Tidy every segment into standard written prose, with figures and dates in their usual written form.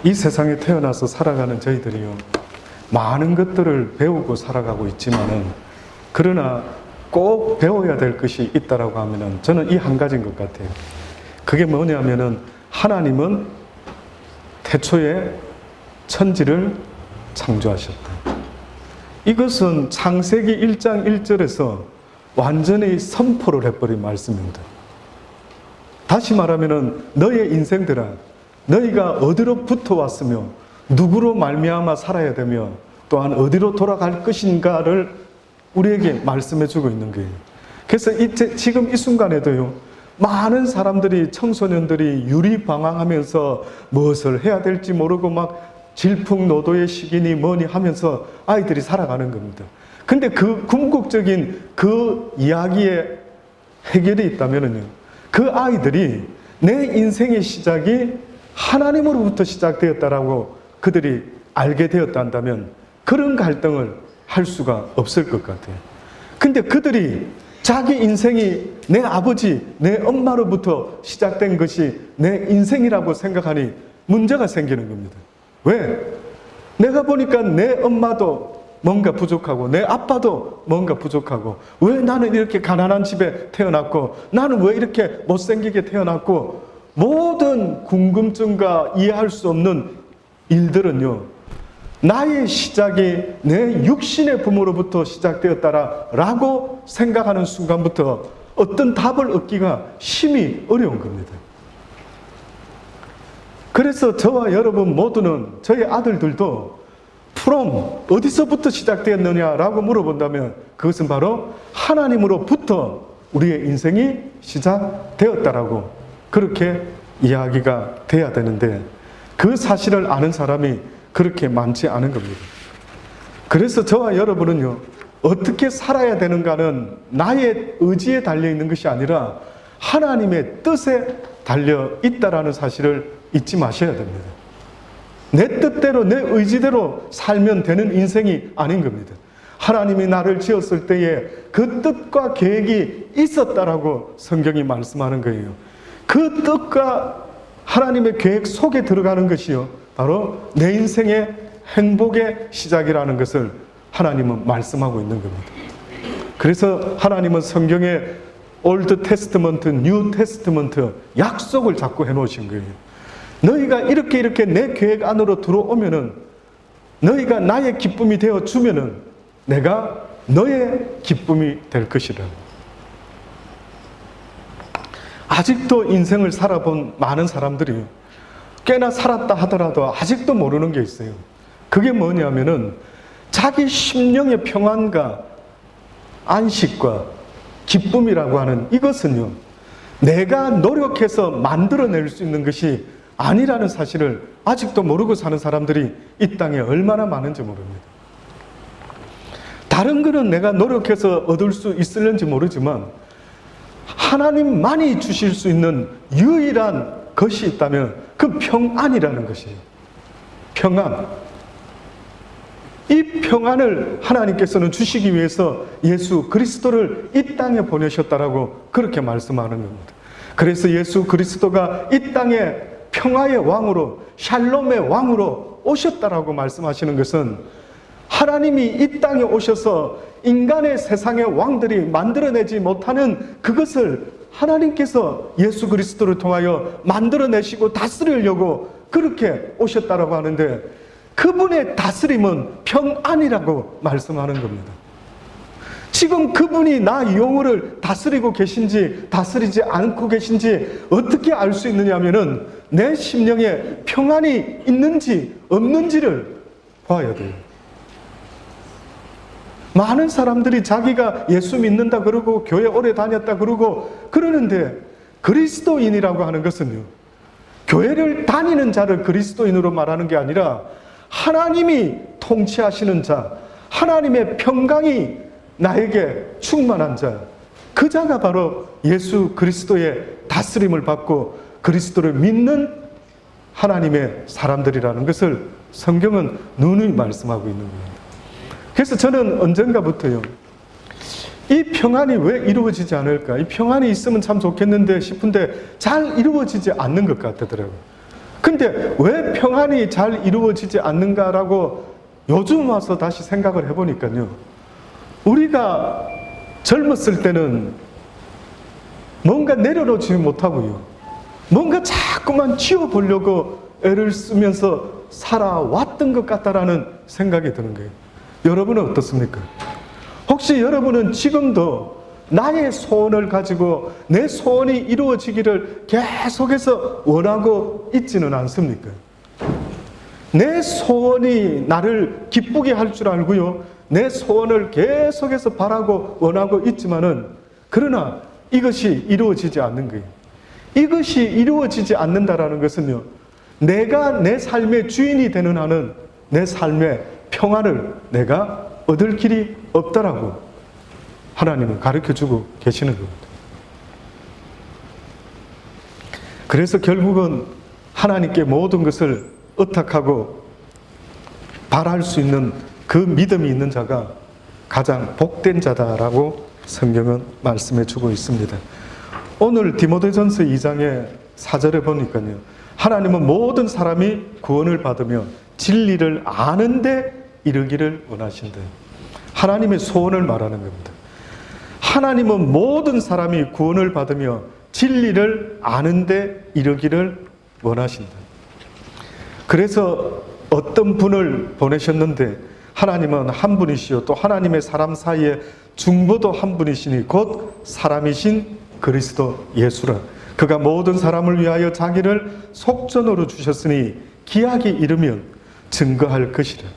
이 세상에 태어나서 살아가는 저희들이요, 많은 것들을 배우고 살아가고 있지만은, 그러나 꼭 배워야 될 것이 있다라고 하면은 저는 이 한 가지인 것 같아요. 그게 뭐냐면은, 하나님은 태초에 천지를 창조하셨다. 이것은 창세기 1장 1절에서 완전히 선포를 해버린 말씀입니다. 다시 말하면은, 너의 인생들아, 너희가 어디로 붙어왔으며 누구로 말미암아 살아야 되며 또한 어디로 돌아갈 것인가를 우리에게 말씀해 주고 있는 거예요. 그래서 지금 이 순간에도요, 많은 사람들이, 청소년들이 유리방황하면서 무엇을 해야 될지 모르고 막 질풍노도의 시기니 뭐니 하면서 아이들이 살아가는 겁니다. 근데 그 궁극적인 그 이야기에 해결이 있다면요, 그 아이들이 내 인생의 시작이 하나님으로부터 시작되었다라고 그들이 알게 되었다면 그런 갈등을 할 수가 없을 것 같아요. 근데 그들이 자기 인생이 내 아버지, 내 엄마로부터 시작된 것이 내 인생이라고 생각하니 문제가 생기는 겁니다. 왜? 내가 보니까 내 엄마도 뭔가 부족하고 내 아빠도 뭔가 부족하고, 왜 나는 이렇게 가난한 집에 태어났고, 나는 왜 이렇게 못생기게 태어났고, 모든 궁금증과 이해할 수 없는 일들은요, 나의 시작이 내 육신의 부모로부터 시작되었다라고 생각하는 순간부터 어떤 답을 얻기가 심히 어려운 겁니다. 그래서 저와 여러분 모두는, 저희 아들들도 from 어디서부터 시작되었느냐라고 물어본다면 그것은 바로 하나님으로부터 우리의 인생이 시작되었다라고 그렇게 이야기가 돼야 되는데, 그 사실을 아는 사람이 그렇게 많지 않은 겁니다. 그래서 저와 여러분은요, 어떻게 살아야 되는가는 나의 의지에 달려있는 것이 아니라 하나님의 뜻에 달려있다라는 사실을 잊지 마셔야 됩니다. 내 뜻대로, 내 의지대로 살면 되는 인생이 아닌 겁니다. 하나님이 나를 지었을 때에 그 뜻과 계획이 있었다라고 성경이 말씀하는 거예요. 그 뜻과 하나님의 계획 속에 들어가는 것이요, 바로 내 인생의 행복의 시작이라는 것을 하나님은 말씀하고 있는 겁니다. 그래서 하나님은 성경에 올드 테스트먼트, 뉴 테스트먼트 약속을 자꾸 해놓으신 거예요. 너희가 이렇게 내 계획 안으로 들어오면은, 너희가 나의 기쁨이 되어 주면은 내가 너의 기쁨이 될 것이라. 아직도 인생을 살아본 많은 사람들이 꽤나 살았다 하더라도 아직도 모르는 게 있어요. 그게 뭐냐면은, 자기 심령의 평안과 안식과 기쁨이라고 하는 이것은요, 내가 노력해서 만들어낼 수 있는 것이 아니라는 사실을 아직도 모르고 사는 사람들이 이 땅에 얼마나 많은지 모릅니다. 다른 거는 내가 노력해서 얻을 수 있을는지 모르지만 하나님만이 주실 수 있는 유일한 것이 있다면 그 평안이라는 것이에요. 평안. 이 평안을 하나님께서는 주시기 위해서 예수 그리스도를 이 땅에 보내셨다라고 그렇게 말씀하는 겁니다. 그래서 예수 그리스도가 이 땅에 평화의 왕으로, 샬롬의 왕으로 오셨다라고 말씀하시는 것은, 하나님이 이 땅에 오셔서 인간의 세상의 왕들이 만들어내지 못하는 그것을 하나님께서 예수 그리스도를 통하여 만들어내시고 다스리려고 그렇게 오셨다라고 하는데, 그분의 다스림은 평안이라고 말씀하는 겁니다. 지금 그분이 나 영혼을 다스리고 계신지 다스리지 않고 계신지 어떻게 알 수 있느냐 하면은, 내 심령에 평안이 있는지 없는지를 봐야 돼요. 많은 사람들이 자기가 예수 믿는다 그러고 교회 오래 다녔다 그러고 그러는데, 그리스도인이라고 하는 것은요, 교회를 다니는 자를 그리스도인으로 말하는 게 아니라 하나님이 통치하시는 자, 하나님의 평강이 나에게 충만한 자, 그 자가 바로 예수 그리스도의 다스림을 받고 그리스도를 믿는 하나님의 사람들이라는 것을 성경은 누누이 말씀하고 있는 겁니다. 그래서 저는 언젠가부터요, 이 평안이 왜 이루어지지 않을까? 이 평안이 있으면 참 좋겠는데 싶은데 잘 이루어지지 않는 것 같더라고요. 근데 왜 평안이 잘 이루어지지 않는가라고 요즘 와서 다시 생각을 해보니까요. 우리가 젊었을 때는 뭔가 내려놓지 못하고요. 뭔가 자꾸만 치워보려고 애를 쓰면서 살아왔던 것 같다라는 생각이 드는 거예요. 여러분은 어떻습니까? 혹시 여러분은 지금도 나의 소원을 가지고 내 소원이 이루어지기를 계속해서 원하고 있지는 않습니까? 내 소원이 나를 기쁘게 할 줄 알고요. 내 소원을 계속해서 바라고 원하고 있지만은 그러나 이것이 이루어지지 않는 거예요. 이것이 이루어지지 않는다라는 것은요. 내가 내 삶의 주인이 되는 한은 내 삶의 평안을 내가 얻을 길이 없다라고 하나님은 가르쳐주고 계시는 겁니다. 그래서 결국은 하나님께 모든 것을 의탁하고 바랄 수 있는 그 믿음이 있는 자가 가장 복된 자다라고 성경은 말씀해 주고 있습니다. 오늘 디모데전서 2장의 4절에 보니까요. 하나님은 모든 사람이 구원을 받으며 진리를 아는데 이르기를 원하신다. 하나님의 소원을 말하는 겁니다. 하나님은 모든 사람이 구원을 받으며 진리를 아는데 이르기를 원하신다. 그래서 어떤 분을 보내셨는데 하나님은 한 분이시요 또 하나님의 사람 사이에 중보도 한 분이시니 곧 사람이신 그리스도 예수라. 그가 모든 사람을 위하여 자기를 속전으로 주셨으니 기약이 이르면 증거할 것이라.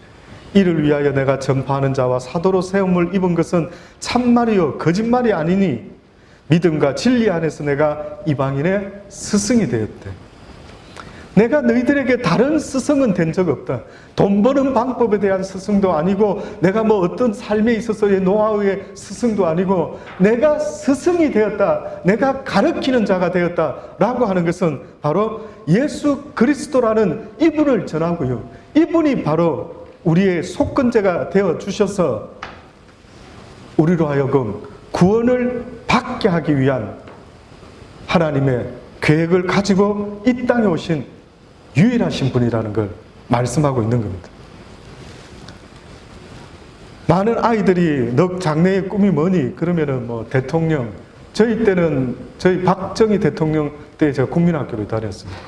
이를 위하여 내가 전파하는 자와 사도로 세움을 입은 것은 참말이요 거짓말이 아니니 믿음과 진리 안에서 내가 이방인의 스승이 되었대. 내가 너희들에게 다른 스승은 된 적 없다. 돈 버는 방법에 대한 스승도 아니고 내가 뭐 어떤 삶에 있어서의 노하우의 스승도 아니고 내가 스승이 되었다. 내가 가르치는 자가 되었다. 라고 하는 것은 바로 예수 그리스도라는 이분을 전하고요. 이분이 바로 우리의 속건제가 되어 주셔서 우리로 하여금 구원을 받게 하기 위한 하나님의 계획을 가지고 이 땅에 오신 유일하신 분이라는 걸 말씀하고 있는 겁니다. 많은 아이들이 너 장래의 꿈이 뭐니? 그러면은 뭐 대통령. 저희 때는 저희 박정희 대통령 때 제가 국민학교를 다녔습니다.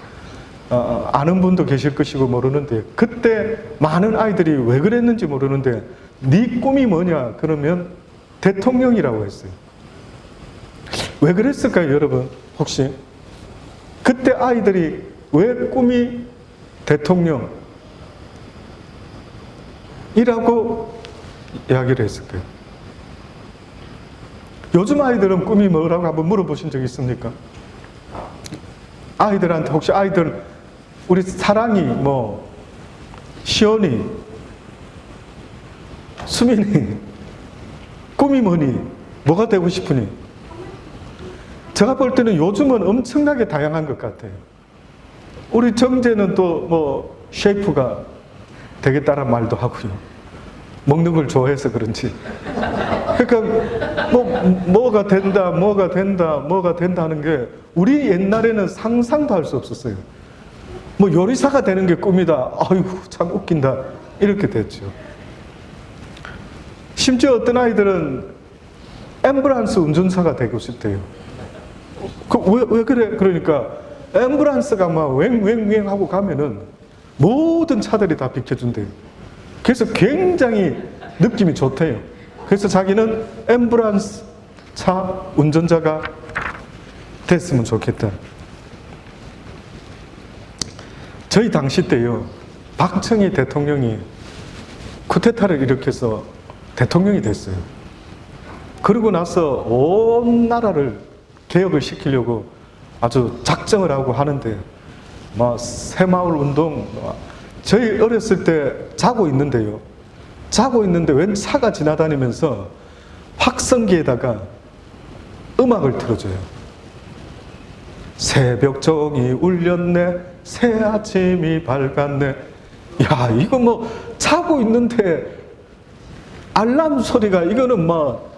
아는 분도 계실 것이고 모르는데 그때 많은 아이들이 왜 그랬는지 모르는데 네 꿈이 뭐냐? 그러면 대통령이라고 했어요. 왜 그랬을까요, 여러분? 혹시? 그때 아이들이 왜 꿈이 대통령이라고 이야기를 했을까요? 요즘 아이들은 꿈이 뭐라고 한번 물어보신 적 있습니까? 아이들한테 혹시 아이들 우리 사랑이 뭐 시온이 수민이 꿈이 뭐니? 뭐가 되고 싶으니? 제가 볼 때는 요즘은 엄청나게 다양한 것 같아요. 우리 정재는 또 뭐 셰프가 되겠다는 말도 하고요. 먹는 걸 좋아해서 그런지. 그러니까 뭐가 된다 하는 게 우리 옛날에는 상상도 할 수 없었어요. 뭐 요리사가 되는 게 꿈이다. 아이고 참 웃긴다. 이렇게 됐죠. 심지어 어떤 아이들은 앰뷸런스 운전사가 되고 싶대요. 왜 그래? 그러니까 앰뷸런스가 막 웽웽웽 하고 가면은 모든 차들이 다 비켜준대요. 그래서 굉장히 느낌이 좋대요. 그래서 자기는 앰뷸런스 차 운전자가 됐으면 좋겠다. 저희 당시 때요, 박정희 대통령이 쿠데타를 일으켜서 대통령이 됐어요. 그러고 나서 온 나라를 개혁을 시키려고 아주 작정을 하고 하는데 뭐 새마을 운동, 저희 어렸을 때 자고 있는데 웬 차가 지나다니면서 확성기에다가 음악을 틀어줘요. 새벽 종이 울렸네, 새 아침이 밝았네. 야, 이거 뭐 자고 있는데 알람 소리가, 이거는 뭐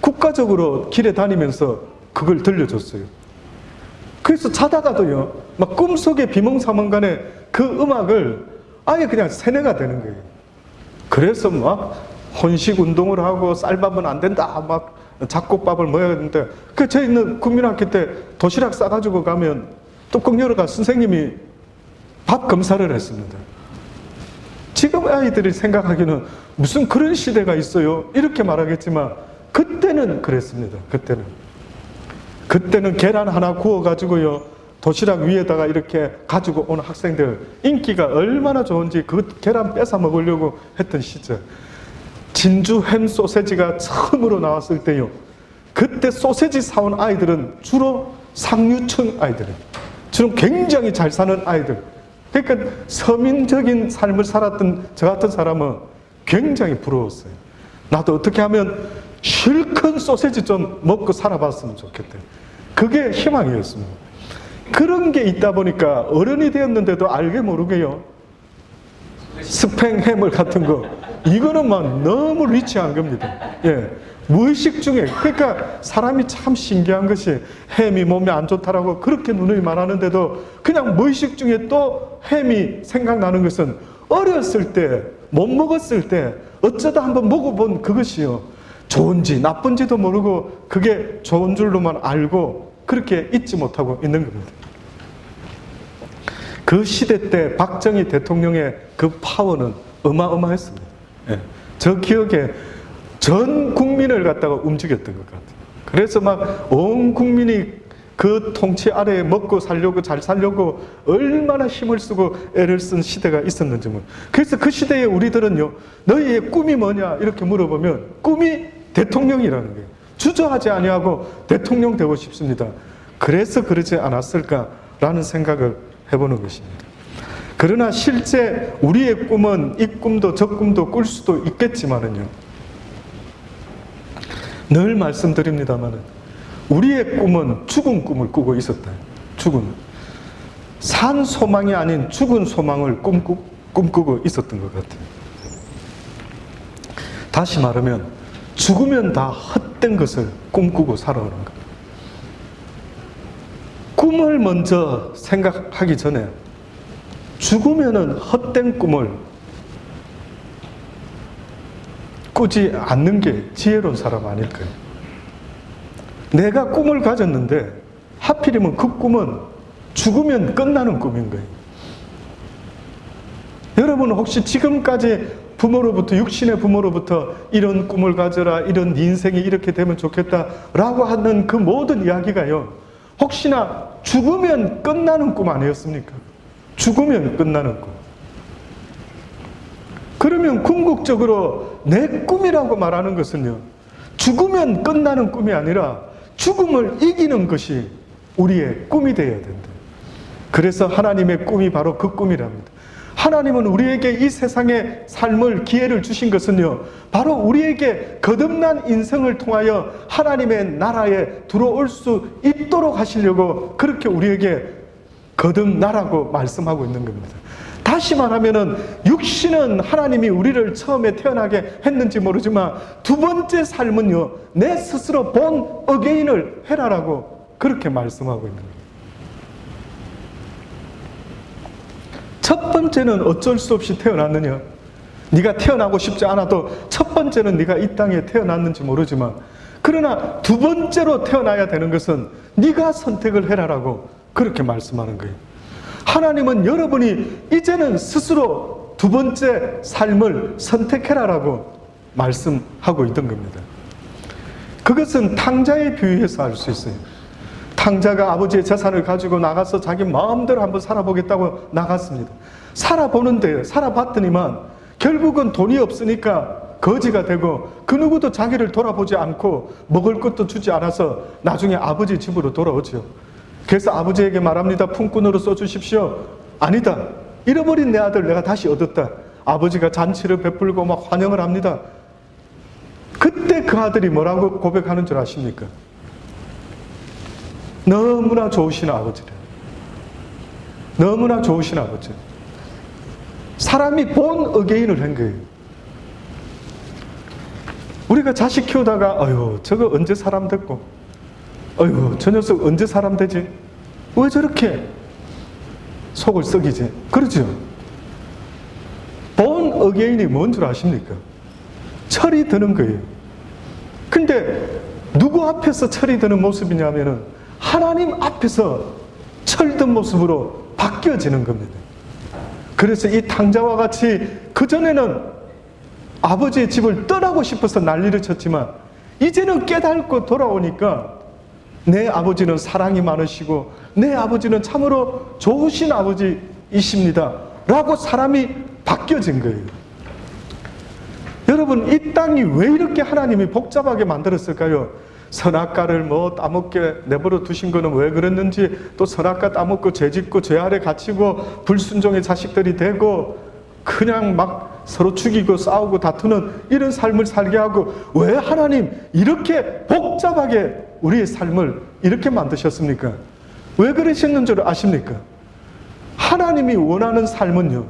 국가적으로 길에 다니면서 그걸 들려줬어요. 그래서 자다가도요, 막 꿈속에 비몽사몽간에 그 음악을 아예 그냥 세뇌가 되는 거예요. 그래서 막 혼식 운동을 하고 쌀밥은 안 된다 막 잡곡밥을 먹어야 되는데 저희는 국민학교 때 도시락 싸가지고 가면 뚜껑 열어가 선생님이 밥 검사를 했습니다. 지금 아이들이 생각하기는 무슨 그런 시대가 있어요 이렇게 말하겠지만 그때는 그랬습니다. 그때는 계란 하나 구워가지고요 도시락 위에다가 이렇게 가지고 온 학생들 인기가 얼마나 좋은지 그 계란 뺏어 먹으려고 했던 시절. 진주 햄 소세지가 처음으로 나왔을 때요 그때 소세지 사온 아이들은 주로 상류층 아이들, 주로 굉장히 잘 사는 아이들. 그러니까 서민적인 삶을 살았던 저 같은 사람은 굉장히 부러웠어요. 나도 어떻게 하면 실컷 소세지 좀 먹고 살아봤으면 좋겠대. 그게 희망이었습니다. 그런 게 있다 보니까 어른이 되었는데도 알게 모르게요 스팸 해물 같은 거 이거는 막 너무 리치한 겁니다. 예, 무의식 중에. 그러니까 사람이 참 신기한 것이 햄이 몸에 안 좋다라고 그렇게 누누이 말하는데도 그냥 무의식 중에 또 햄이 생각나는 것은 어렸을 때 못 먹었을 때 어쩌다 한번 먹어본 그것이요 좋은지 나쁜지도 모르고 그게 좋은 줄로만 알고 그렇게 잊지 못하고 있는 겁니다. 그 시대 때 박정희 대통령의 그 파워는 어마어마했습니다. 예. 저 기억에 전 국민을 갖다가 움직였던 것 같아요. 그래서 막 온 국민이 그 통치 아래에 먹고 살려고 잘 살려고 얼마나 힘을 쓰고 애를 쓴 시대가 있었는지 모르겠어요. 그래서 그 시대에 우리들은요 너희의 꿈이 뭐냐 이렇게 물어보면 꿈이 대통령이라는 거예요. 주저하지 아니하고 대통령 되고 싶습니다. 그래서 그러지 않았을까라는 생각을 해보는 것입니다. 그러나 실제 우리의 꿈은 이 꿈도 저 꿈도 꿀 수도 있겠지만은요 늘 말씀드립니다만은 우리의 꿈은 죽은 꿈을 꾸고 있었다. 산 소망이 아닌 죽은 소망을 꿈꾸고 있었던 것 같아요. 다시 말하면 죽으면 다 헛된 것을 꿈꾸고 살아오는 것. 꿈을 먼저 생각하기 전에 죽으면은 헛된 꿈을 꾸지 않는 게 지혜로운 사람 아닐까요? 내가 꿈을 가졌는데 하필이면 그 꿈은 죽으면 끝나는 꿈인 거예요. 여러분은 혹시 지금까지 부모로부터 육신의 부모로부터 이런 꿈을 가져라 이런 네 인생이 이렇게 되면 좋겠다라고 하는 그 모든 이야기가요 혹시나 죽으면 끝나는 꿈 아니었습니까? 죽으면 끝나는 꿈. 그러면 궁극적으로 내 꿈이라고 말하는 것은요 죽으면 끝나는 꿈이 아니라 죽음을 이기는 것이 우리의 꿈이 되어야 된다. 그래서 하나님의 꿈이 바로 그 꿈이랍니다. 하나님은 우리에게 이 세상의 삶을 기회를 주신 것은요 바로 우리에게 거듭난 인생을 통하여 하나님의 나라에 들어올 수 있도록 하시려고 그렇게 우리에게 거듭나라고 말씀하고 있는 겁니다. 다시 말하면은 육신은 하나님이 우리를 처음에 태어나게 했는지 모르지만 두 번째 삶은요 내 스스로 본 어게인을 해라라고 그렇게 말씀하고 있는 거예요. 첫 번째는 어쩔 수 없이 태어났느냐, 네가 태어나고 싶지 않아도 첫 번째는 네가 이 땅에 태어났는지 모르지만 그러나 두 번째로 태어나야 되는 것은 네가 선택을 해라라고 그렇게 말씀하는 거예요. 하나님은 여러분이 이제는 스스로 두 번째 삶을 선택해라라고 말씀하고 있던 겁니다. 그것은 탕자에 비유해서 알 수 있어요. 탕자가 아버지의 재산을 가지고 나가서 자기 마음대로 한번 살아보겠다고 나갔습니다. 살아봤더니만 결국은 돈이 없으니까 거지가 되고 그 누구도 자기를 돌아보지 않고 먹을 것도 주지 않아서 나중에 아버지 집으로 돌아오죠. 그래서 아버지에게 말합니다. 품꾼으로 써주십시오. 아니다. 잃어버린 내 아들 내가 다시 얻었다. 아버지가 잔치를 베풀고 막 환영을 합니다. 그때 그 아들이 뭐라고 고백하는 줄 아십니까? 너무나 좋으신 아버지래. 너무나 좋으신 아버지. 사람이 본 어게인을 한 거예요. 우리가 자식 키우다가 아유 저거 언제 사람 됐고 아유 저 녀석 언제 사람 되지? 왜 저렇게 속을 썩이지. 그렇죠? 본 어게인이 뭔 줄 아십니까? 철이 드는 거예요. 근데 누구 앞에서 철이 드는 모습이냐면은 하나님 앞에서 철든 모습으로 바뀌어지는 겁니다. 그래서 이 탕자와 같이 그전에는 아버지의 집을 떠나고 싶어서 난리를 쳤지만 이제는 깨닫고 돌아오니까 내 아버지는 사랑이 많으시고 내 아버지는 참으로 좋으신 아버지이십니다 라고 사람이 바뀌어진 거예요. 여러분, 이 땅이 왜 이렇게 하나님이 복잡하게 만들었을까요? 선악과를 따먹게 내버려 두신 거는 왜 그랬는지, 또 선악과 따먹고 죄짓고 죄 아래 갇히고 불순종의 자식들이 되고 그냥 막 서로 죽이고 싸우고 다투는 이런 삶을 살게 하고, 왜 하나님 이렇게 복잡하게 우리의 삶을 이렇게 만드셨습니까? 왜 그러셨는 줄 아십니까? 하나님이 원하는 삶은요,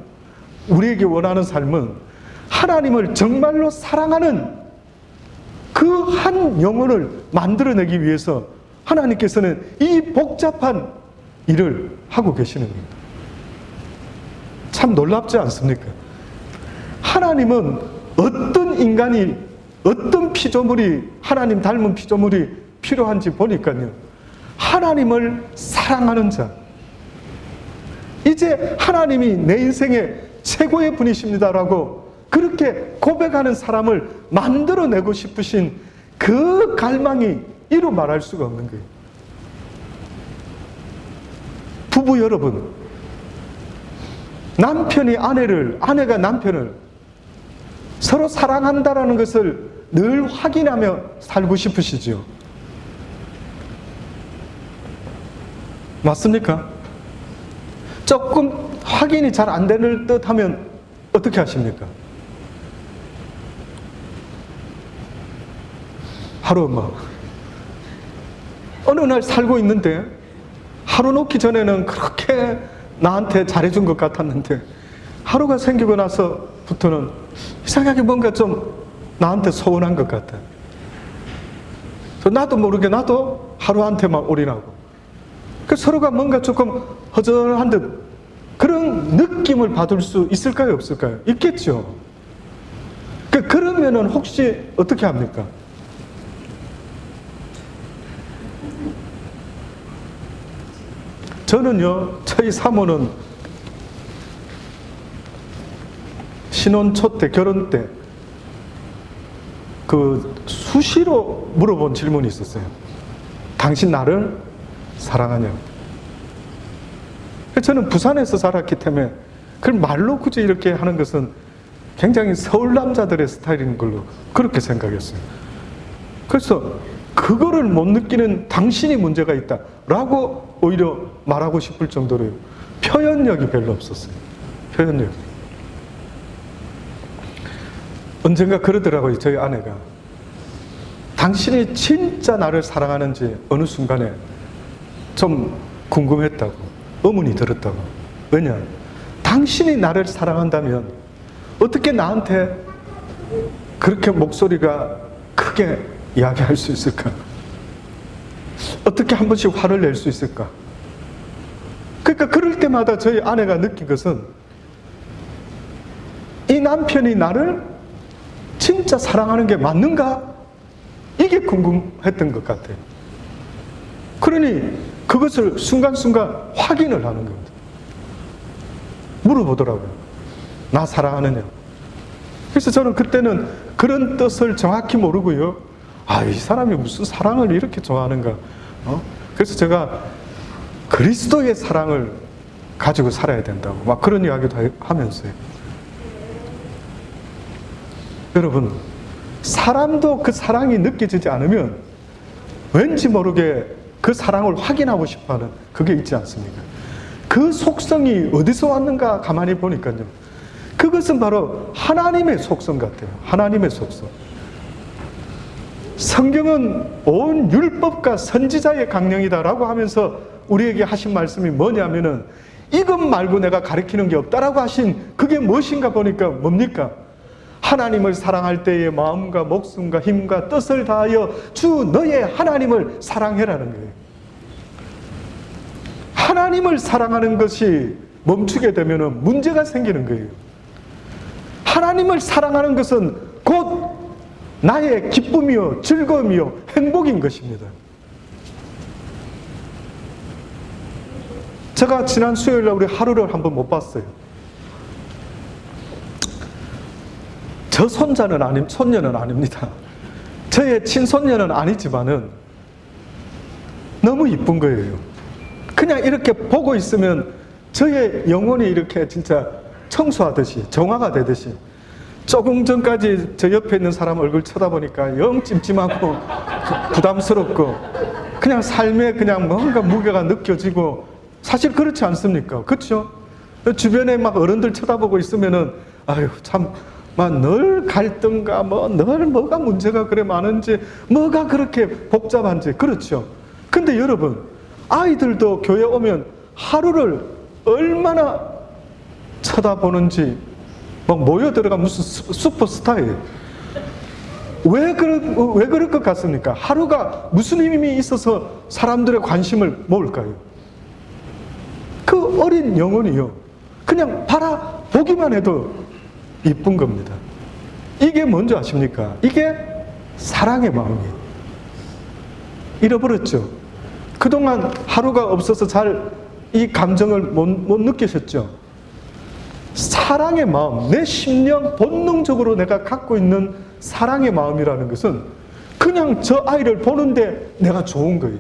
우리에게 원하는 삶은 하나님을 정말로 사랑하는 그 한 영혼을 만들어내기 위해서 하나님께서는 이 복잡한 일을 하고 계시는 겁니다. 참 놀랍지 않습니까? 하나님은 어떤 인간이, 어떤 피조물이, 하나님 닮은 피조물이 필요한지 보니까요, 하나님을 사랑하는 자, 이제 하나님이 내 인생의 최고의 분이십니다라고 그렇게 고백하는 사람을 만들어내고 싶으신 그 갈망이 이루 말할 수가 없는 거예요. 부부 여러분, 남편이 아내를, 아내가 남편을 서로 사랑한다라는 것을 늘 확인하며 살고 싶으시죠? 맞습니까? 조금 확인이 잘 안 되는 듯 하면 어떻게 하십니까? 하루 어느 날 살고 있는데 하루 놓기 전에는 그렇게 나한테 잘해준 것 같았는데 하루가 생기고 나서부터는 이상하게 뭔가 좀 나한테 서운한 것 같아. 나도 모르게 나도 하루한테만 올인하고, 서로가 뭔가 조금 허전한 듯 그런 느낌을 받을 수 있을까요, 없을까요? 있겠죠. 그러면은 혹시 어떻게 합니까? 저는요, 저희 사모는 신혼 초 때, 결혼 때 수시로 물어본 질문이 있었어요. 당신 나를 사랑하냐고. 저는 부산에서 살았기 때문에 그걸 말로 굳이 이렇게 하는 것은 굉장히 서울 남자들의 스타일인 걸로 그렇게 생각했어요. 그래서 그거를 못 느끼는 당신이 문제가 있다 라고 오히려 말하고 싶을 정도로 표현력이 별로 없었어요. 표현력. 언젠가 그러더라고요, 저희 아내가. 당신이 진짜 나를 사랑하는지 어느 순간에 좀 궁금했다고, 의문이 들었다고. 왜냐? 당신이 나를 사랑한다면 어떻게 나한테 그렇게 목소리가 크게 이야기할 수 있을까? 어떻게 한 번씩 화를 낼 수 있을까? 그러니까 그럴 때마다 저희 아내가 느낀 것은 이 남편이 나를 진짜 사랑하는 게 맞는가? 이게 궁금했던 것 같아요. 그러니 그것을 순간순간 확인을 하는 겁니다. 물어보더라고요. 나 사랑하느냐? 그래서 저는 그때는 그런 뜻을 정확히 모르고요. 이 사람이 무슨 사랑을 이렇게 좋아하는가? 그래서 제가 그리스도의 사랑을 가지고 살아야 된다고 막 그런 이야기도 하면서요. 여러분, 사람도 그 사랑이 느껴지지 않으면 왠지 모르게 그 사랑을 확인하고 싶어하는 그게 있지 않습니까? 그 속성이 어디서 왔는가 가만히 보니까요, 그것은 바로 하나님의 속성 같아요. 하나님의 속성. 성경은 온 율법과 선지자의 강령이다라고 하면서 우리에게 하신 말씀이 뭐냐면은 이것 말고 내가 가르치는 게 없다라고 하신 그게 무엇인가 보니까 뭡니까? 하나님을 사랑할 때의 마음과 목숨과 힘과 뜻을 다하여 주 너의 하나님을 사랑해라는 거예요. 하나님을 사랑하는 것이 멈추게 되면 문제가 생기는 거예요. 하나님을 사랑하는 것은 곧 나의 기쁨이요, 즐거움이요, 행복인 것입니다. 제가 지난 수요일날 우리 하루를 한번 못 봤어요. 저 손녀는 아닙니다. 저의 친손녀는 아니지만은 너무 이쁜 거예요. 그냥 이렇게 보고 있으면 저의 영혼이 이렇게 진짜 청소하듯이, 정화가 되듯이, 조금 전까지 저 옆에 있는 사람 얼굴 쳐다보니까 영 찜찜하고 부담스럽고 그냥 삶에 그냥 뭔가 무게가 느껴지고, 사실 그렇지 않습니까? 그렇죠? 주변에 막 어른들 쳐다보고 있으면은 아유 참 막 늘 갈등과 늘 뭐가 문제가 그래 많은지, 뭐가 그렇게 복잡한지. 그렇죠? 근데 여러분, 아이들도 교회 오면 하루를 얼마나 쳐다보는지, 막 모여 들어가 무슨 슈퍼스타예요. 왜 그럴 것 같습니까? 하루가 무슨 의미 있어서 사람들의 관심을 모을까요? 그 어린 영혼이요, 그냥 바라보기만 해도 이쁜 겁니다. 이게 뭔지 아십니까? 이게 사랑의 마음이에요. 잃어버렸죠? 그동안 하루가 없어서 잘 이 감정을 못 느끼셨죠? 사랑의 마음, 내 심령 본능적으로 내가 갖고 있는 사랑의 마음이라는 것은 그냥 저 아이를 보는데 내가 좋은 거예요.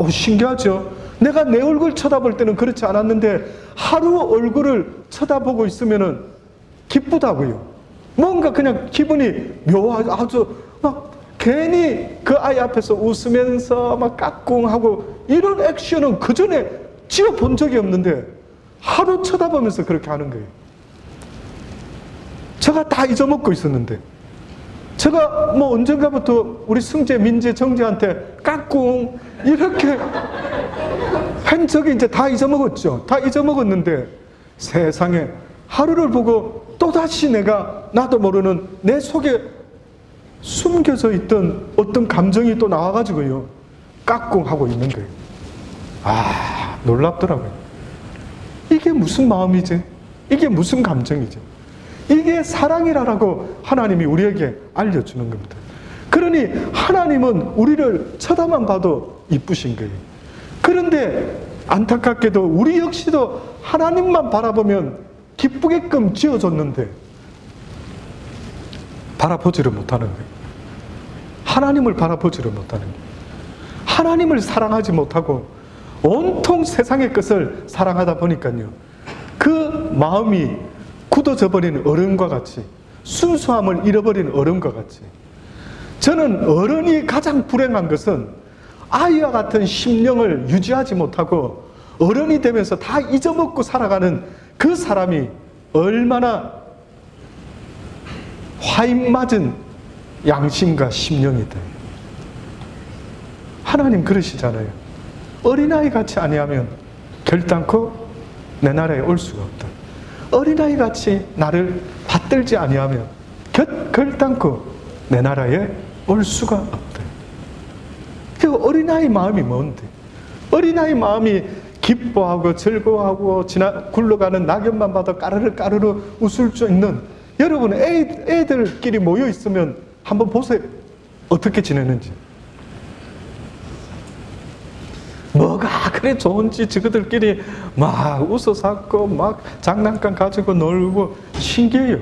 신기하죠? 내가 내 얼굴 쳐다볼 때는 그렇지 않았는데 하루 얼굴을 쳐다보고 있으면은 기쁘다고요. 뭔가 그냥 기분이 묘하죠. 아주 막 괜히 그 아이 앞에서 웃으면서 막 까꿍하고 이런 액션은 그 전에 지어본 적이 없는데 하루 쳐다보면서 그렇게 하는 거예요. 제가 다 잊어먹고 있었는데, 제가 언젠가부터 우리 승재, 민재, 정재한테 까꿍 이렇게 한 적이 이제 다 잊어먹었죠. 다 잊어먹었는데 세상에 하루를 보고 또다시 나도 모르는 내 속에 숨겨져 있던 어떤 감정이 또 나와가지고요, 까꿍하고 있는 거예요. 놀랍더라고요. 이게 무슨 마음이지? 이게 무슨 감정이지? 이게 사랑이라고 하나님이 우리에게 알려주는 겁니다. 그러니 하나님은 우리를 쳐다만 봐도 이쁘신 거예요. 그런데 안타깝게도 우리 역시도 하나님만 바라보면 기쁘게끔 지어줬는데 바라보지를 못하는 거예요. 하나님을 바라보지를 못하는 거예요. 하나님을 사랑하지 못하고 온통 세상의 것을 사랑하다 보니까요, 그 마음이 굳어져 버린 얼음과 같이, 순수함을 잃어버린 얼음과 같이, 저는 어른이 가장 불행한 것은 아이와 같은 심령을 유지하지 못하고 어른이 되면서 다 잊어먹고 살아가는 그 사람이 얼마나 화인 맞은 양심과 심령이다. 하나님 그러시잖아요. 어린아이 같이 아니하면 결단코 내 나라에 올 수가 없다. 어린아이 같이 나를 받들지 아니하면 결단코 내 나라에 올 수가 없다. 그 어린아이 마음이 뭔데? 어린아이 마음이 기뻐하고 즐거워하고 굴러가는 낙엽만 봐도 까르르 웃을 수 있는, 여러분 애들끼리 모여 있으면 한번 보세요. 어떻게 지내는지. 뭐가 그래 좋은지 저들끼리 막 웃어서 막 장난감 가지고 놀고 신기해요.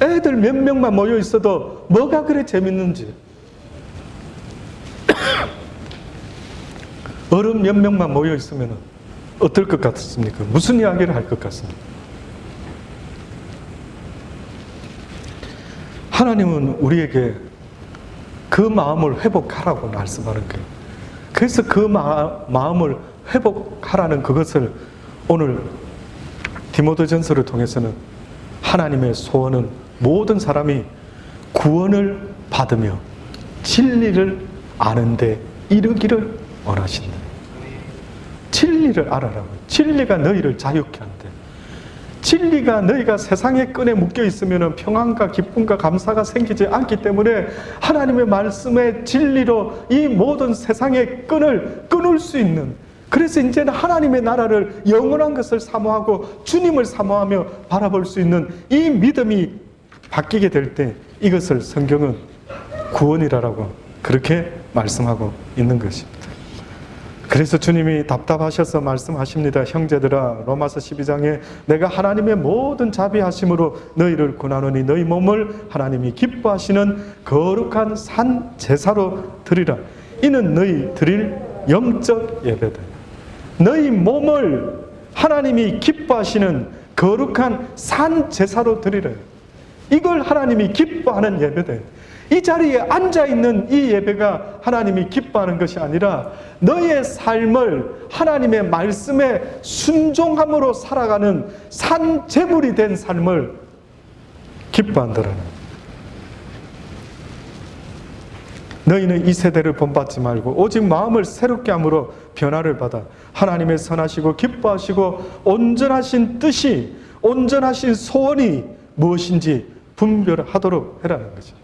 애들 몇 명만 모여 있어도 뭐가 그래 재밌는지. 어른 몇 명만 모여 있으면 어떨 것 같습니까? 무슨 이야기를 할 것 같습니까? 하나님은 우리에게 그 마음을 회복하라고 말씀하는 거예요. 그래서 그 마음을 회복하라는 그것을 오늘 디모데전서를 통해서는 하나님의 소원은 모든 사람이 구원을 받으며 진리를 아는데 이르기를 원하신다. 진리를 알아라고. 진리가 너희를 자유케 한대. 진리가 너희가 세상의 끈에 묶여 있으면 평안과 기쁨과 감사가 생기지 않기 때문에 하나님의 말씀의 진리로 이 모든 세상의 끈을 끊을 수 있는, 그래서 이제는 하나님의 나라를 영원한 것을 사모하고 주님을 사모하며 바라볼 수 있는 이 믿음이 바뀌게 될 때 이것을 성경은 구원이라고 그렇게 말씀하고 있는 것입니다. 그래서 주님이 답답하셔서 말씀하십니다. 형제들아, 로마서 12장에 내가 하나님의 모든 자비하심으로 너희를 구하노니 너희 몸을 하나님이 기뻐하시는 거룩한 산 제사로 드리라. 이는 너희 드릴 영적 예배다. 너희 몸을 하나님이 기뻐하시는 거룩한 산 제사로 드리라. 이걸 하나님이 기뻐하는 예배다. 이 자리에 앉아있는 이 예배가 하나님이 기뻐하는 것이 아니라 너의 삶을 하나님의 말씀에 순종함으로 살아가는 산제물이 된 삶을 기뻐한다라는. 너희는 이 세대를 본받지 말고 오직 마음을 새롭게 함으로 변화를 받아 하나님의 선하시고 기뻐하시고 온전하신 뜻이, 온전하신 소원이 무엇인지 분별하도록 해라는 거죠.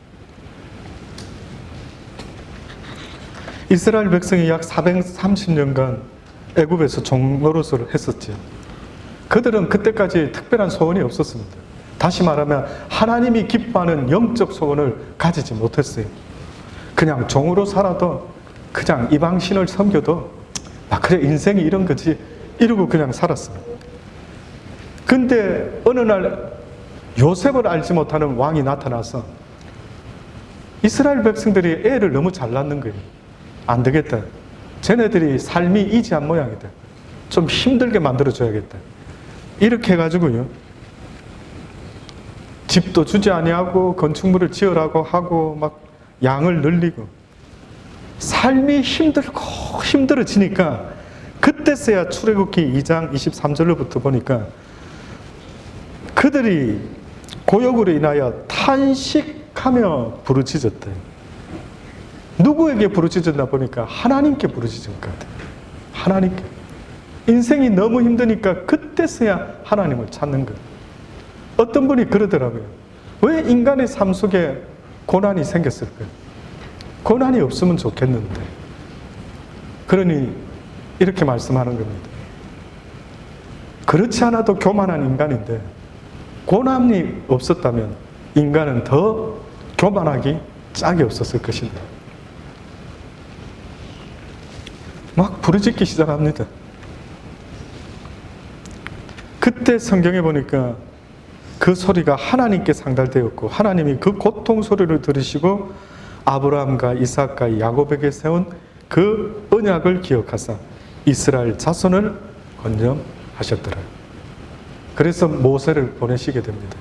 이스라엘 백성이 약 430년간 애굽에서 종노릇을 했었죠. 그들은 그때까지 특별한 소원이 없었습니다. 다시 말하면 하나님이 기뻐하는 영적 소원을 가지지 못했어요. 그냥 종으로 살아도, 그냥 이방신을 섬겨도 그래 인생이 이런 거지 이러고 그냥 살았습니다. 근데 어느 날 요셉을 알지 못하는 왕이 나타나서 이스라엘 백성들이 애를 너무 잘 낳는 거예요. 안 되겠다. 쟤네들이 삶이 이지한 모양이다. 좀 힘들게 만들어줘야겠다. 이렇게 해가지고요, 집도 주지 아니하고 건축물을 지으라고 하고 막 양을 늘리고 삶이 힘들고 힘들어지니까 그때서야 출애굽기 2장 23절로부터 보니까 그들이 고역으로 인하여 탄식하며 부르짖었대요. 누구에게 부르짖었나 보니까 하나님께 부르짖은 것 같아요. 하나님께. 인생이 너무 힘드니까 그때서야 하나님을 찾는 거예요. 어떤 분이 그러더라고요. 왜 인간의 삶 속에 고난이 생겼을까요? 고난이 없으면 좋겠는데. 그러니 이렇게 말씀하는 겁니다. 그렇지 않아도 교만한 인간인데 고난이 없었다면 인간은 더 교만하기 짝이 없었을 것인데. 막 부르짖기 시작합니다. 그때 성경에 보니까 그 소리가 하나님께 상달되었고 하나님이 그 고통 소리를 들으시고 아브라함과 이삭과 야곱에게 세운 그 언약을 기억하사 이스라엘 자손을 건념하셨더라. 그래서 모세를 보내시게 됩니다.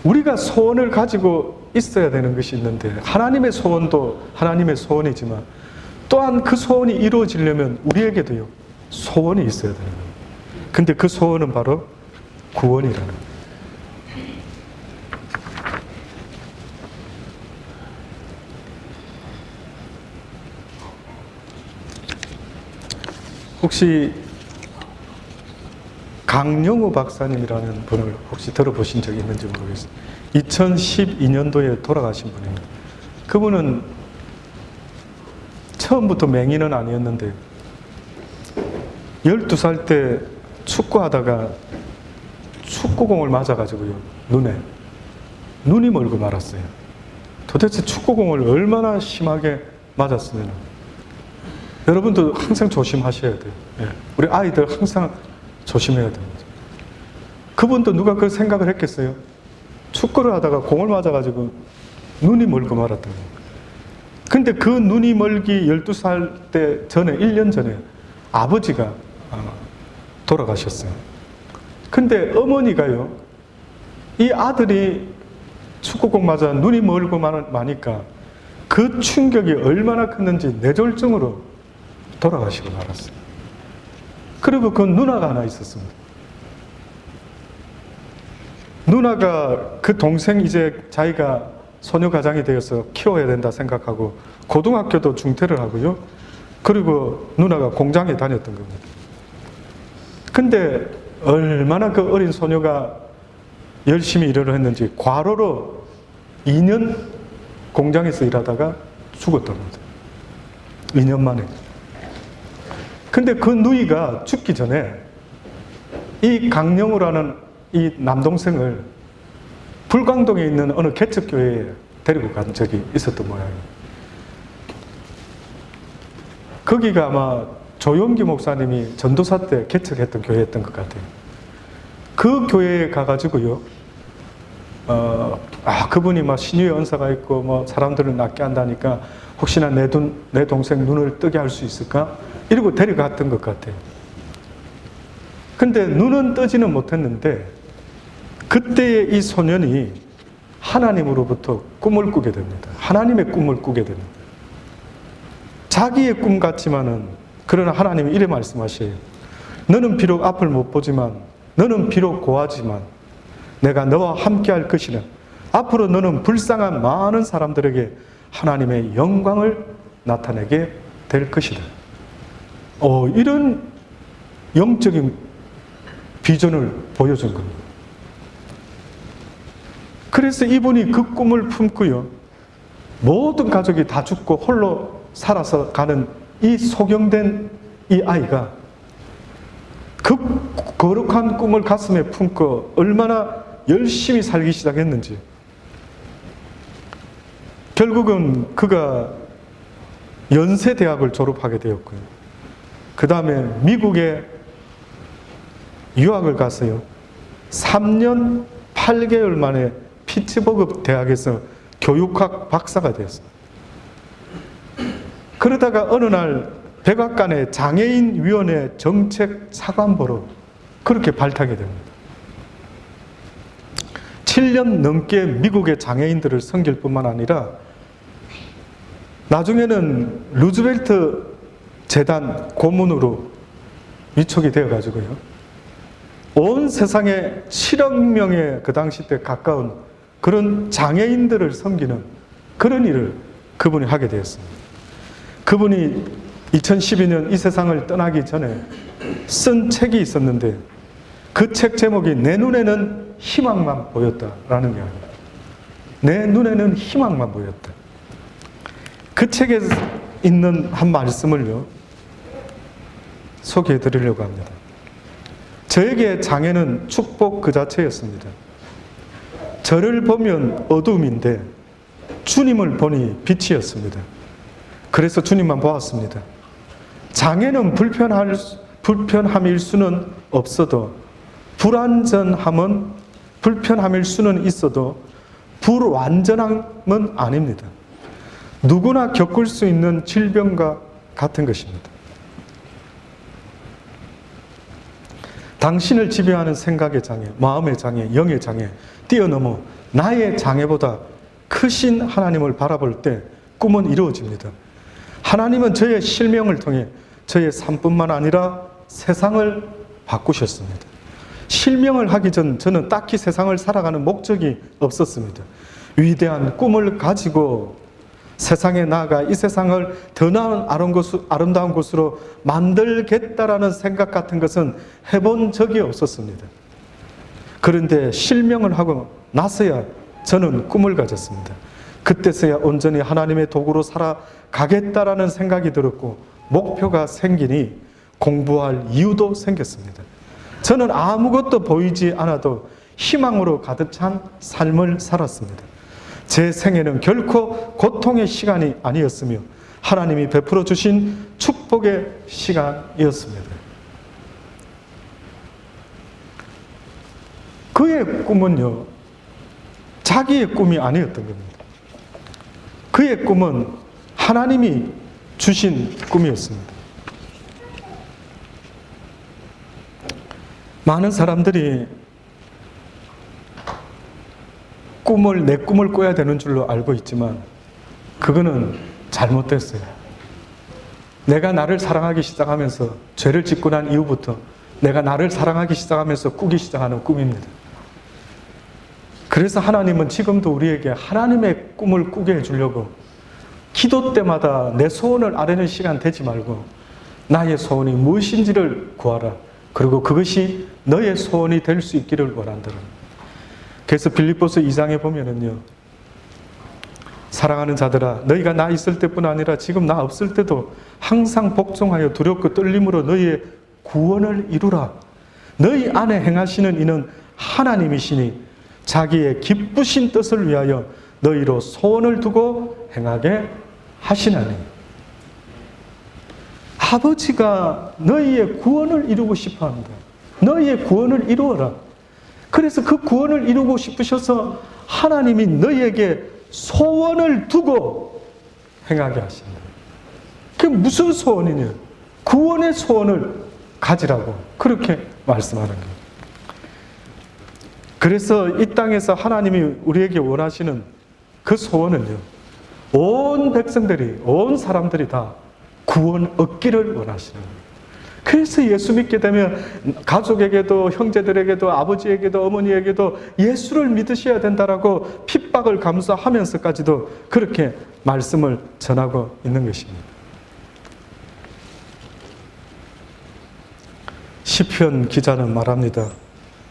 우리가 소원을 가지고 있어야 되는 것이 있는데 하나님의 소원도 하나님의 소원이지만 또한 그 소원이 이루어지려면 우리에게도요 소원이 있어야 되는 거예요. 근데 그 소원은 바로 구원이라는 거예요. 혹시 강영우 박사님이라는 분을 혹시 들어보신 적이 있는지 모르겠어요. 2012년도에 돌아가신 분이에요. 그분은 처음부터 맹인은 아니었는데 12살 때 축구하다가 축구공을 맞아가지고요, 눈이 멀고 말았어요. 도대체 축구공을 얼마나 심하게 맞았으면, 여러분도 항상 조심하셔야 돼요. 우리 아이들 항상 조심해야 됩니다. 그분도 누가 그 생각을 했겠어요? 축구를 하다가 공을 맞아가지고 눈이 멀고 말았던 거예요. 근데 그 눈이 멀기 12살 때 전에, 1년 전에 아버지가 돌아가셨어요. 근데 어머니가요, 이 아들이 축구공 맞아 눈이 멀고 마니까 그 충격이 얼마나 컸는지 뇌졸중으로 돌아가시고 말았어요. 그리고 그 누나가 하나 있었습니다. 누나가 그 동생 이제 자기가 소녀가장이 되어서 키워야 된다 생각하고 고등학교도 중퇴를 하고요. 그리고 누나가 공장에 다녔던 겁니다. 근데 얼마나 그 어린 소녀가 열심히 일을 했는지 과로로 2년 공장에서 일하다가 죽었답니다. 2년 만에. 근데 그 누이가 죽기 전에 이 강영우라는 이 남동생을 불광동에 있는 어느 개척교회에 데리고 간 적이 있었던 모양이에요. 거기가 아마 조용기 목사님이 전도사 때 개척했던 교회였던 것 같아요. 그 교회에 가가지고요, 그분이 막 신유의 은사가 있고 뭐 사람들을 낫게 한다니까 혹시나 내 동생 눈을 뜨게 할 수 있을까? 이러고 데려갔던 것 같아요. 근데 눈은 뜨지는 못했는데 그때의 이 소년이 하나님으로부터 꿈을 꾸게 됩니다. 하나님의 꿈을 꾸게 됩니다. 자기의 꿈 같지만은, 그러나 하나님이 이래 말씀하셔요. 너는 비록 앞을 못 보지만, 너는 비록 고하지만 내가 너와 함께 할 것이라. 앞으로 너는 불쌍한 많은 사람들에게 하나님의 영광을 나타내게 될 것이다. 이런 영적인 비전을 보여준 겁니다. 그래서 이분이 그 꿈을 품고요, 모든 가족이 다 죽고 홀로 살아서 가는 이 소경된 이 아이가 그 거룩한 꿈을 가슴에 품고 얼마나 열심히 살기 시작했는지. 결국은 그가 연세대학을 졸업하게 되었고요. 그 다음에 미국에 유학을 갔어요. 3년 8개월 만에 피츠버그 대학에서 교육학 박사가 되었어요. 그러다가 어느 날 백악관의 장애인위원회 정책 사관보로 그렇게 발탁이 됩니다. 7년 넘게 미국의 장애인들을 섬길 뿐만 아니라 나중에는 루즈벨트 재단 고문으로 위촉이 되어가지고요, 온 세상에 7억 명의 그 당시 때 가까운 그런 장애인들을 섬기는 그런 일을 그분이 하게 되었습니다. 그분이 2012년 이 세상을 떠나기 전에 쓴 책이 있었는데 그 책 제목이 내 눈에는 희망만 보였다라는 이야기입니다. 내 눈에는 희망만 보였다. 그 책에 있는 한 말씀을요, 소개해 드리려고 합니다. 저에게 장애는 축복 그 자체였습니다. 저를 보면 어둠인데 주님을 보니 빛이었습니다. 그래서 주님만 보았습니다. 장애는 불편함일 수는 없어도, 불편함일 수는 있어도 불완전함은 아닙니다. 누구나 겪을 수 있는 질병과 같은 것입니다. 당신을 지배하는 생각의 장애, 마음의 장애, 영의 장애 뛰어넘어 나의 장애보다 크신 하나님을 바라볼 때 꿈은 이루어집니다. 하나님은 저의 실명을 통해 저의 삶뿐만 아니라 세상을 바꾸셨습니다. 실명을 하기 전 저는 딱히 세상을 살아가는 목적이 없었습니다. 위대한 꿈을 가지고 세상에 나아가 이 세상을 더 나은 아름다운 곳으로 만들겠다라는 생각 같은 것은 해본 적이 없었습니다. 그런데 실명을 하고 나서야 저는 꿈을 가졌습니다. 그때서야 온전히 하나님의 도구로 살아가겠다라는 생각이 들었고 목표가 생기니 공부할 이유도 생겼습니다. 저는 아무것도 보이지 않아도 희망으로 가득 찬 삶을 살았습니다. 제 생애는 결코 고통의 시간이 아니었으며 하나님이 베풀어 주신 축복의 시간이었습니다. 그의 꿈은요, 자기의 꿈이 아니었던 겁니다. 그의 꿈은 하나님이 주신 꿈이었습니다. 많은 사람들이 내 꿈을 꿔야 되는 줄로 알고 있지만 그거는 잘못됐어요. 내가 나를 사랑하기 시작하면서, 죄를 짓고 난 이후부터 내가 나를 사랑하기 시작하면서 꾸기 시작하는 꿈입니다. 그래서 하나님은 지금도 우리에게 하나님의 꿈을 꾸게 해주려고 기도 때마다 내 소원을 아뢰는 시간 되지 말고 나의 소원이 무엇인지를 구하라. 그리고 그것이 너의 소원이 될 수 있기를 원한다. 그래서 빌립보서 2장에 보면은요, 사랑하는 자들아, 너희가 나 있을 때뿐 아니라 지금 나 없을 때도 항상 복종하여 두렵고 떨림으로 너희의 구원을 이루라. 너희 안에 행하시는 이는 하나님이시니 자기의 기쁘신 뜻을 위하여 너희로 소원을 두고 행하게 하시나니. 아버지가 너희의 구원을 이루고 싶어 합니다. 너희의 구원을 이루어라. 그래서 그 구원을 이루고 싶으셔서 하나님이 너희에게 소원을 두고 행하게 하신다. 그게 무슨 소원이냐? 구원의 소원을 가지라고 그렇게 말씀하는 거예요. 그래서 이 땅에서 하나님이 우리에게 원하시는 그 소원은요, 온 백성들이, 온 사람들이 다 구원 얻기를 원하시는 거예요. 그래서 예수 믿게 되면 가족에게도, 형제들에게도, 아버지에게도, 어머니에게도 예수를 믿으셔야 된다라고 핍박을 감수하면서까지도 그렇게 말씀을 전하고 있는 것입니다. 시편 기자는 말합니다.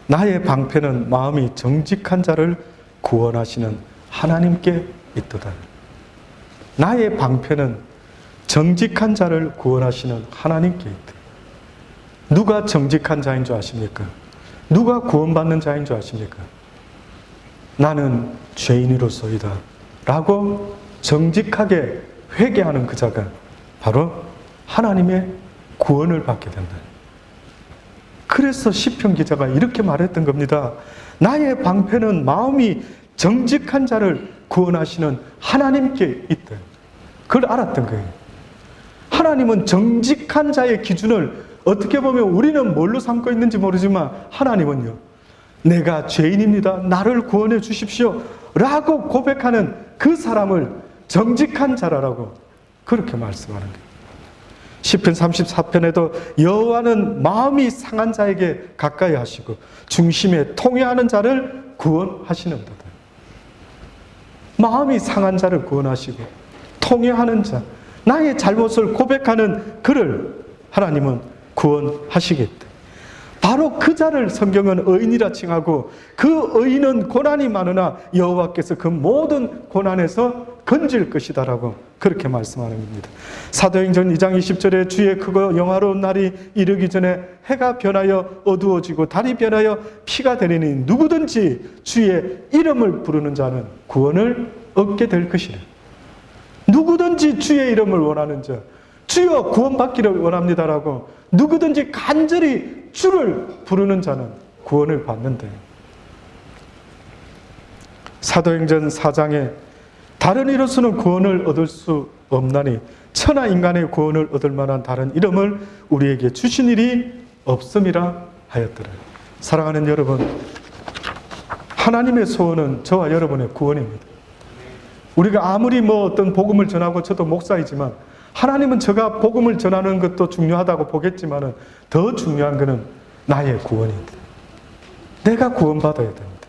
나의 방패는 마음이 정직한 자를 구원하시는 하나님께 있도다. 나의 방패는 정직한 자를 구원하시는 하나님께 있다. 누가 정직한 자인 줄 아십니까? 누가 구원받는 자인 줄 아십니까? 나는 죄인으로서이다 라고 정직하게 회개하는 그 자가 바로 하나님의 구원을 받게 된다. 그래서 시편 기자가 이렇게 말했던 겁니다. 나의 방패는 마음이 정직한 자를 구원하시는 하나님께 있다. 그걸 알았던 거예요. 하나님은 정직한 자의 기준을 어떻게 보면 우리는 뭘로 삼고 있는지 모르지만 하나님은요, 내가 죄인입니다. 나를 구원해 주십시오 라고 고백하는 그 사람을 정직한 자라고 그렇게 말씀하는 거예요. 시편 34편에도 여호와는 마음이 상한 자에게 가까이 하시고 중심에 통회하는 자를 구원하시는도다. 마음이 상한 자를 구원하시고 통회하는 자, 나의 잘못을 고백하는 그를 하나님은 구원하시겠다. 바로 그 자를 성경은 의인이라 칭하고 그 의인은 고난이 많으나 여호와께서 그 모든 고난에서 건질 것이다라고 그렇게 말씀하는 겁니다. 사도행전 2장 20절에 주의 크고 영화로운 날이 이르기 전에 해가 변하여 어두워지고 달이 변하여 피가 되리니 누구든지 주의 이름을 부르는 자는 구원을 얻게 될 것이라. 누구든지 주의 이름을 원하는 자, 주여 구원받기를 원합니다라고 누구든지 간절히 주를 부르는 자는 구원을 받는데, 사도행전 4장에 다른 이로서는 구원을 얻을 수 없나니 천하 인간의 구원을 얻을 만한 다른 이름을 우리에게 주신 일이 없음이라 하였더라. 사랑하는 여러분, 하나님의 소원은 저와 여러분의 구원입니다. 우리가 아무리 어떤 복음을 전하고, 저도 목사이지만 하나님은 제가 복음을 전하는 것도 중요하다고 보겠지만 더 중요한 것은 나의 구원입니다. 내가 구원받아야 됩니다.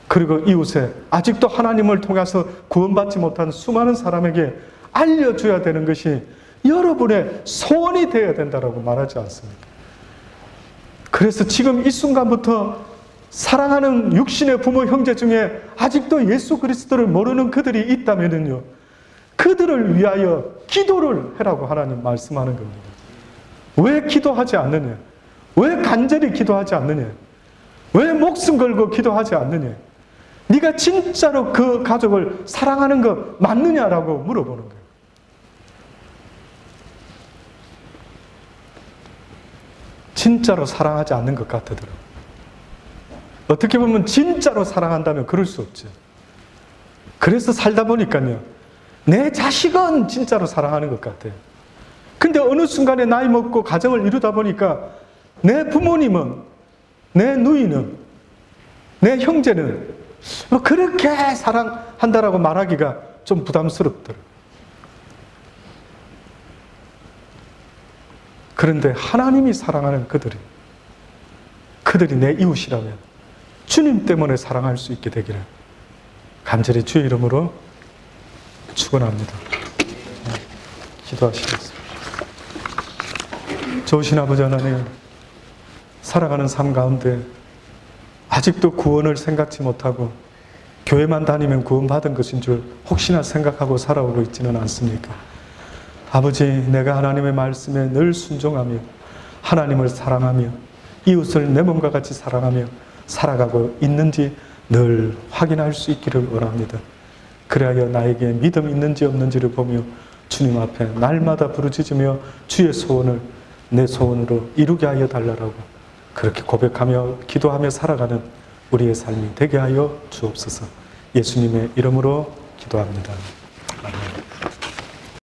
그리고 이웃에 아직도 하나님을 통해서 구원받지 못한 수많은 사람에게 알려줘야 되는 것이 여러분의 소원이 되어야 된다고 말하지 않습니까? 그래서 지금 이 순간부터 사랑하는 육신의 부모 형제 중에 아직도 예수 그리스도를 모르는 그들이 있다면요, 그들을 위하여 기도를 해라고 하나님 말씀하는 겁니다. 왜 기도하지 않느냐? 왜 간절히 기도하지 않느냐? 왜 목숨 걸고 기도하지 않느냐? 네가 진짜로 그 가족을 사랑하는 거 맞느냐라고 물어보는 거예요. 진짜로 사랑하지 않는 것 같더라고요. 어떻게 보면 진짜로 사랑한다면 그럴 수 없죠. 그래서 살다 보니까요, 내 자식은 진짜로 사랑하는 것 같아요. 근데 어느 순간에 나이 먹고 가정을 이루다 보니까 내 부모님은, 내 누이는, 내 형제는 그렇게 사랑한다라고 말하기가 좀 부담스럽더라고요. 그런데 하나님이 사랑하는 그들이 내 이웃이라면 주님 때문에 사랑할 수 있게 되기를 간절히 주의 이름으로 축원합니다. 기도하시겠습니다. 좋으신 아버지 하나님, 살아가는 삶 가운데 아직도 구원을 생각지 못하고 교회만 다니면 구원받은 것인 줄 혹시나 생각하고 살아오고 있지는 않습니까? 아버지, 내가 하나님의 말씀에 늘 순종하며 하나님을 사랑하며 이웃을 내 몸과 같이 사랑하며 살아가고 있는지 늘 확인할 수 있기를 원합니다. 그래야 나에게 믿음이 있는지 없는지를 보며 주님 앞에 날마다 부르짖으며 주의 소원을 내 소원으로 이루게 하여 달라고 그렇게 고백하며 기도하며 살아가는 우리의 삶이 되게 하여 주옵소서. 예수님의 이름으로 기도합니다.